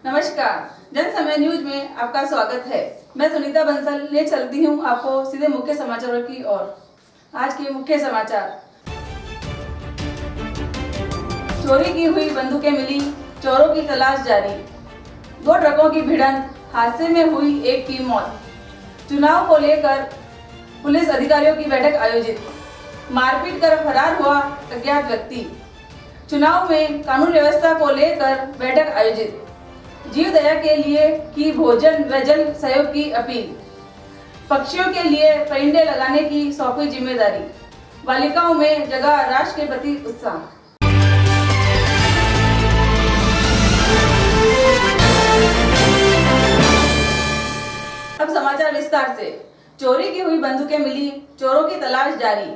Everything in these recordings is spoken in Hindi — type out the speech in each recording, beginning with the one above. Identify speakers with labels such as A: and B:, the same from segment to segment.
A: नमस्कार, जन समय न्यूज में आपका स्वागत है। मैं सुनीता बंसल ले चलती हूं आपको सीधे मुख्य समाचारों की ओर। आज के मुख्य समाचार। चोरी की हुई बंदूकें मिली, चोरों की तलाश जारी। 2 ट्रकों की भिड़ंत, हादसे में हुई एक की मौत। चुनाव को लेकर पुलिस अधिकारियों की बैठक आयोजित। मारपीट कर फरार हुआ अज्ञात व्यक्ति। चुनाव में कानून व्यवस्था को लेकर बैठक आयोजित। जीव दया के लिए की भोजन व जल सहयोग की अपील। पक्षियों के लिए परिंदे लगाने की सौंपी जिम्मेदारी। बालिकाओं में जगा राष्ट्र के प्रति उत्साह। अब समाचार विस्तार से। चोरी की हुई बंदूकें मिली, चोरों की तलाश जारी।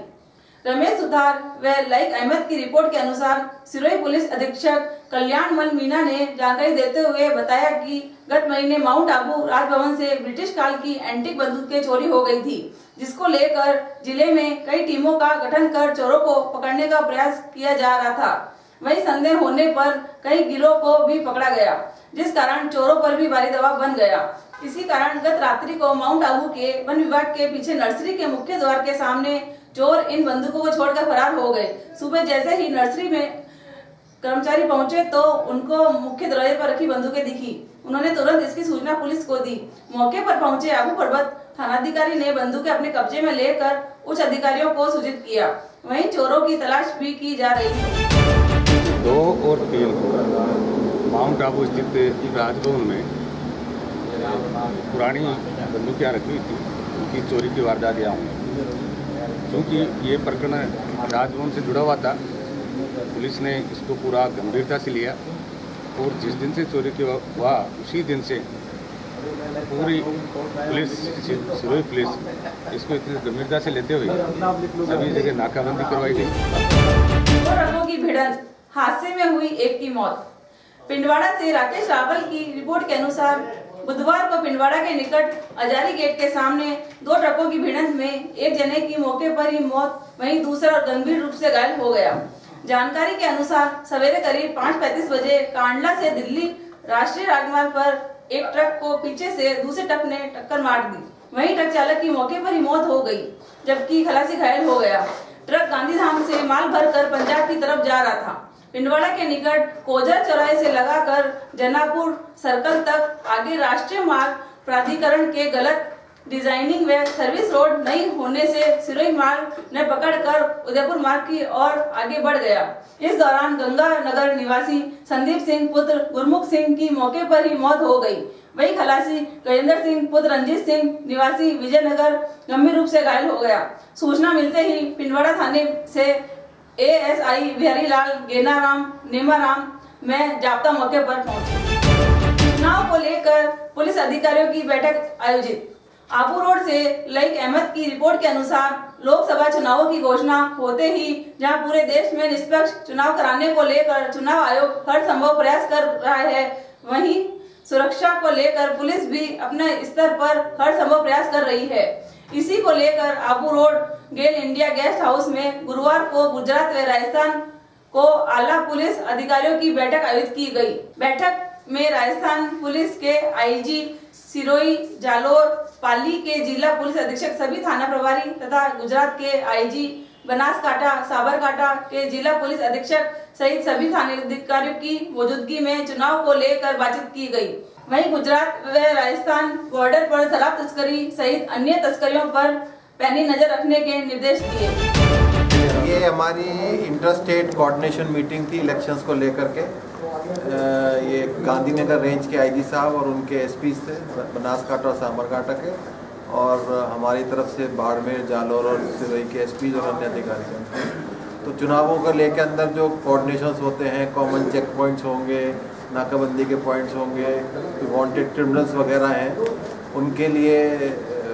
A: रमेश सुथार व लाइक अहमद की रिपोर्ट के अनुसार सिरोही पुलिस अधीक्षक कल्याणमल मीना ने जानकारी देते हुए बताया कि गत महीने माउंट आबू राजभवन से ब्रिटिश काल की एंटीक बंदूकें चोरी हो गई थी, जिसको लेकर जिले में कई टीमों का गठन कर चोरों को पकड़ने का प्रयास किया जा रहा था। वहीं संदेह होने पर कई गिरोह को भी पकड़ा गया, जिस कारण चोरों पर भी भारी दबाव बन गया। इसी कारण गत रात्रि को माउंट आबू के वन विभाग के पीछे नर्सरी के मुख्य द्वार के सामने चोर इन बंदूकों को छोड़कर फरार हो गए। सुबह जैसे ही नर्सरी में कर्मचारी पहुंचे तो उनको मुख्य दरवाजे पर रखी बंदूकें दिखी। उन्होंने तुरंत इसकी सूचना पुलिस को दी। मौके पर पहुंचे आबू पर्वत थानाधिकारी ने बंदूकें अपने कब्जे में लेकर उच्च अधिकारियों को सूचित किया। वहीं चोरों की तलाश भी की जा रही है।
B: 2 और 3 माउंट आबू स्थित राजभवन में पुरानी बंदूकें रखी थी, उनकी चोरी की वारदात यहाँ हुई। क्योंकि ये प्रकरण राजभवन से जुड़ा हुआ था, पुलिस ने इसको पूरा गंभीरता से लिया और जिस दिन से चोरी हुआ उसी दिन से पूरी पुलिस, सिरोही पुलिस इसको इतनी गंभीरता से लेते हुए सभी जगह नाकाबंदी करवाई गई।
A: 2 ट्रकों की भिड़ंत, हादसे में हुई एक की मौत। पिंडवाड़ा से राकेश रावल की रिपोर्ट के अनुसार बुधवार को पिंडवाड़ा के निकट अजारी गेट के सामने 2 ट्रकों की भिड़ंत में एक जने की मौके पर ही मौत, वहीं दूसरा गंभीर रूप से घायल हो गया। जानकारी के अनुसार सवेरे करीब 5:35 बजे कांडला से दिल्ली राष्ट्रीय राजमार्ग पर एक ट्रक को पीछे से दूसरे ट्रक ने टक्कर मार दी। वहीं ट्रक चालक की मौके पर ही मौत हो गई, जबकि खलासी घायल हो गया। ट्रक गांधीधाम से माल भरकर पंजाब की तरफ जा रहा था। पिंडवाड़ा के निकट कोजर चौराहे से लगाकर जनापुर सर्कल तक आगे राष्ट्रीय मार्ग प्राधिकरण के गलत डिजाइनिंग व सर्विस रोड नहीं होने से सिरोही मार्ग ने पकड़कर उदयपुर मार्ग की ओर आगे बढ़ गया। इस दौरान गंगा नगर निवासी संदीप सिंह पुत्र गुरमुख सिंह की मौके पर ही मौत हो गई। वहीं खलासी गजेंद्र सिंह पुत्र रंजीत सिंह निवासी विजयनगर गंभीर रूप से घायल हो गया। सूचना मिलते ही पिंडवाड़ा थाने से एएसआई बिहारी लाल गेनाराम नेमाराम में जाब्ता मौके पर पहुंचे। चुनाव को लेकर पुलिस अधिकारियों की बैठक आयोजित। आबू रोड से लाइक अहमद की रिपोर्ट के अनुसार लोकसभा चुनावों की घोषणा होते ही जहां पूरे देश में निष्पक्ष चुनाव कराने को लेकर चुनाव आयोग हर संभव प्रयास कर रहा है, वहीं सुरक्षा को लेकर पुलिस भी अपने स्तर पर हर संभव प्रयास कर रही है। इसी को लेकर आबू रोड गेल इंडिया गेस्ट हाउस में गुरुवार को गुजरात व राजस्थान को आला पुलिस अधिकारियों की बैठक आयोजित की गई। बैठक में राजस्थान पुलिस के आईजी सिरोही, जालोर, पाली के जिला पुलिस अधीक्षक, सभी थाना प्रभारी तथा गुजरात के आईजी बनासकांठा, साबरकांठा के जिला पुलिस अधीक्षक सहित सभी थाना अधिकारियों की मौजूदगी में चुनाव को लेकर बातचीत की गई। वहीं गुजरात व राजस्थान बॉर्डर पर शराब तस्करी सहित अन्य तस्करियों पर पैनी नजर रखने के निर्देश दिए।
C: ये हमारी इंटर स्टेट कोऑर्डिनेशन मीटिंग थी इलेक्शंस को लेकर के। ये गांधीनगर रेंज के आईजी साहब और उनके एसपी थे, बनासकांठा और साबरकांठा के, और हमारी तरफ से बाड़मेर, जालोर और सिरोही के एसपी और अन्य अधिकारी। तो चुनावों को लेकर अंदर जो कोऑर्डिनेशंस होते हैं, कॉमन चेक पॉइंट्स होंगे, नाकाबंदी के पॉइंट्स होंगे, वांटेड क्रिमिनल्स वगैरह हैं, उनके लिए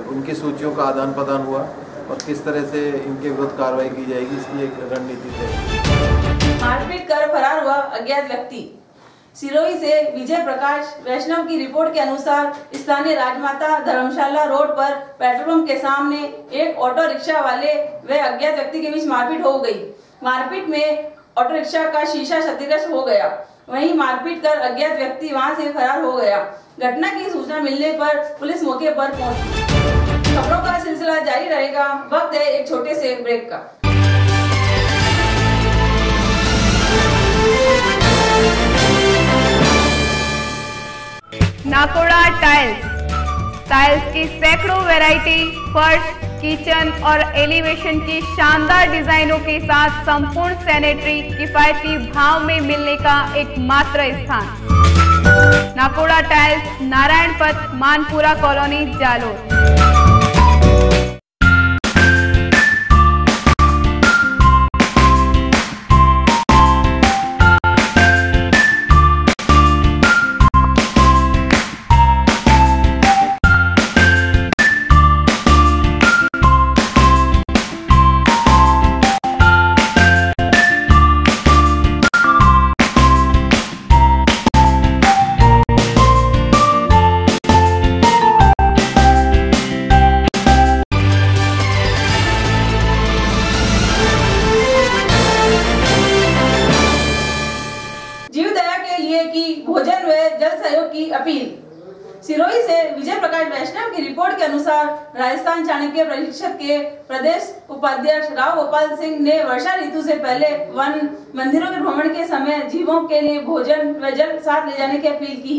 C: उनकी सूचियों का आदान प्रदान हुआ और किस तरह से इनके विरुद्ध कार्रवाई की जाएगी, इसकी एक रणनीति है।
A: मारपीट कर फरार हुआ अज्ञात व्यक्ति। सिरोही से विजय प्रकाश वैष्णव की रिपोर्ट के अनुसार स्थानीय राजमाता धर्मशाला रोड पर पेट्रोल पंप के सामने एक ऑटो रिक्शा वाले व अज्ञात व्यक्ति के बीच मारपीट हो गई। मारपीट में ऑटो रिक्शा का शीशा क्षतिग्रस्त हो गया। वहीं मारपीट कर अज्ञात व्यक्ति वहां से फरार हो गया। घटना की सूचना मिलने पर पुलिस मौके पर पहुंची। खबरों का सिलसिला जारी रहेगा। वक्त है एक छोटे से ब्रेक का।
D: नाकोड़ा टाइल्स की सैकड़ों वैरायटी, फर्श, किचन और एलिवेशन की शानदार डिजाइनों के साथ संपूर्ण सैनिटरी किफायती भाव में मिलने का एकमात्र स्थान। नाकोड़ा टाइल्स, नारायण पथ, मानपुरा कॉलोनी, जालोर।
A: भोजन व जल सहयोग की अपील। सिरोही से विजय प्रकाश वैष्णव की रिपोर्ट के अनुसार राजस्थान चाणक्य परिषद के प्रदेश उपाध्यक्ष राव गोपाल सिंह ने वर्षा ऋतु से पहले वन मंदिरों के भ्रमण के समय जीवों के लिए भोजन व जल साथ ले जाने की अपील की।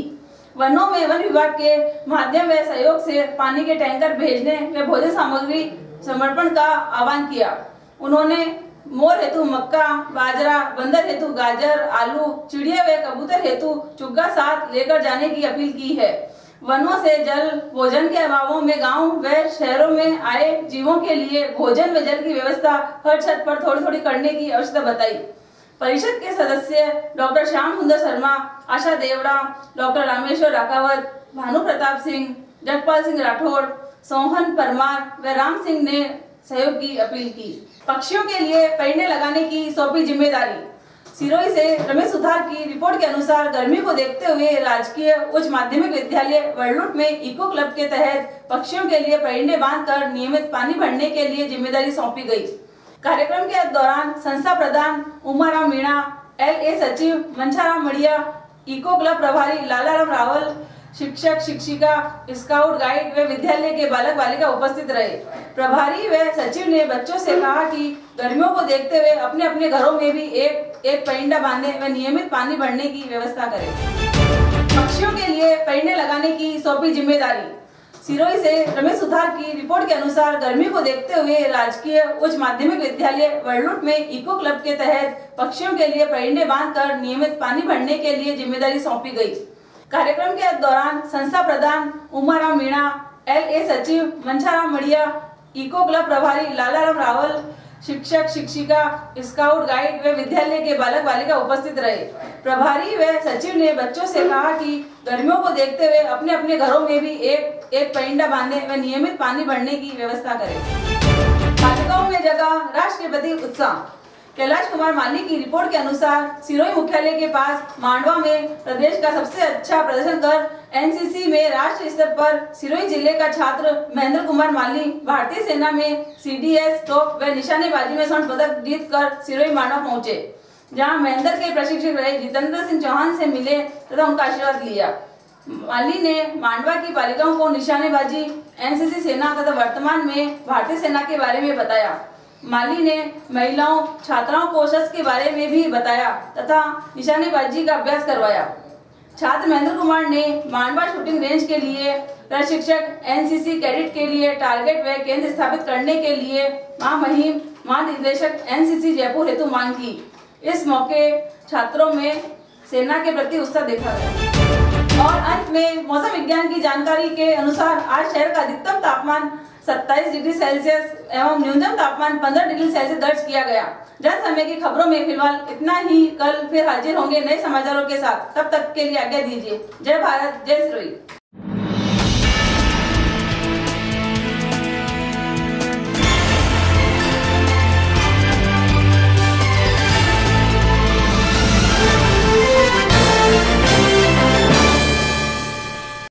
A: वनों में वन विभाग के माध्यम व सहयोग से पानी के टैंकर भेजने व भोजन सामग्री समर्पण का आह्वान किया। उन्होंने मोर हेतु मक्का, बाजरा, बंदर हेतु गाजर, आलू, चिड़िया व कबूतर हेतु चुग्गा साथ लेकर जाने की अपील की है। वनों से जल भोजन के अभावों में गांव व शहरों में आए जीवों के लिए भोजन व जल की व्यवस्था हर छत पर थोड़ी थोड़ी करने की आवश्यकता बताई। परिषद के सदस्य डॉक्टर श्याम सुंदर शर्मा, आशा देवड़ा, डॉक्टर रामेश्वर राकावत, भानु प्रताप सिंह, जगपाल सिंह राठौड़, सोहन परमार व राम सिंह ने सहयोग की अपील की। पक्षियों के लिए पेड़ लगाने की सौंपी जिम्मेदारी। सिरोही से रमेश सुथार की रिपोर्ट के अनुसार गर्मी को देखते हुए राजकीय उच्च माध्यमिक विद्यालय वरलुट में इको क्लब के तहत पक्षियों के लिए पेड़ बांधकर नियमित पानी भरने के लिए जिम्मेदारी सौंपी गई। कार्यक्रम के दौरान संस्था प्रधान उमाराम मीणा, LA सचिव मंछाराम मड़िया, इको क्लब प्रभारी लालाराम रावल, शिक्षक शिक्षिका, स्काउट गाइड व विद्यालय के बालक बालिका उपस्थित रहे। प्रभारी व सचिव ने बच्चों से कहा कि गर्मियों को देखते हुए अपने अपने घरों में भी एक पेड़ बांधे व नियमित पानी भरने की व्यवस्था करें। पक्षियों के लिए पेड़ लगाने की सौंपी जिम्मेदारी। सिरोही से रमेश सुथार की रिपोर्ट के अनुसार गर्मी को देखते हुए राजकीय उच्च माध्यमिक विद्यालय वरलुट में इको क्लब के तहत पक्षियों के लिए पेड़ बांधकर नियमित पानी भरने के लिए जिम्मेदारी सौंपी गई। कार्यक्रम के दौरान संस्था प्रधान उमाराम मीणा, LA सचिव मंछाराम मड़िया, इको क्लब प्रभारी लालाराम रावल, शिक्षक शिक्षिका, स्काउट गाइड व विद्यालय के बालक बालिका उपस्थित रहे। प्रभारी व सचिव ने बच्चों से कहा कि गर्मियों को देखते हुए अपने अपने घरों में भी एक पेड़ बांधे व नियमित पानी भरने की व्यवस्था करें। बालिकाओं में जगा राष्ट्र के प्रति उत्साह। कैलाश कुमार माली की रिपोर्ट के अनुसार सिरोही मुख्यालय के पास मांडवा में प्रदेश का सबसे अच्छा प्रदर्शन कर NCC में राष्ट्रीय स्तर पर सिरोही जिले का छात्र महेंद्र कुमार माली भारतीय सेना में CDS टॉप व निशानेबाजी में स्वर्ण पदक जीतकर सिरोही मांडवा पहुंचे, जहां महेंद्र के प्रशिक्षक रहे जितेंद्र सिंह चौहान से मिले तथा उनका आशीर्वाद लिया। माली ने मांडवा की बालिकाओं को निशानेबाजी, NCC सेना तथा वर्तमान में भारतीय सेना के बारे में बताया। माली ने महिलाओं छात्राओं को शस्त्र के बारे में भी बताया तथा निशानेबाजी का अभ्यास करवाया। छात्र महेंद्र कुमार ने मांडवा शूटिंग रेंज के लिए प्रशिक्षक, NCC कैडेट के लिए टारगेट व केंद्र स्थापित करने के लिए महामहिम महानिदेशक NCC जयपुर हेतु मांग की। इस मौके छात्रों में सेना के प्रति उत्साह देखा गया। और अंत में मौसम विज्ञान की जानकारी के अनुसार आज शहर का अधिकतम तापमान 27 डिग्री सेल्सियस एवं न्यूनतम तापमान 15 डिग्री सेल्सियस दर्ज किया गया। जन समय की खबरों में फिलहाल इतना ही। कल फिर हाजिर होंगे नए समाचारों के साथ। तब तक के लिए आज्ञा दीजिए। जय भारत, जय सिरोही।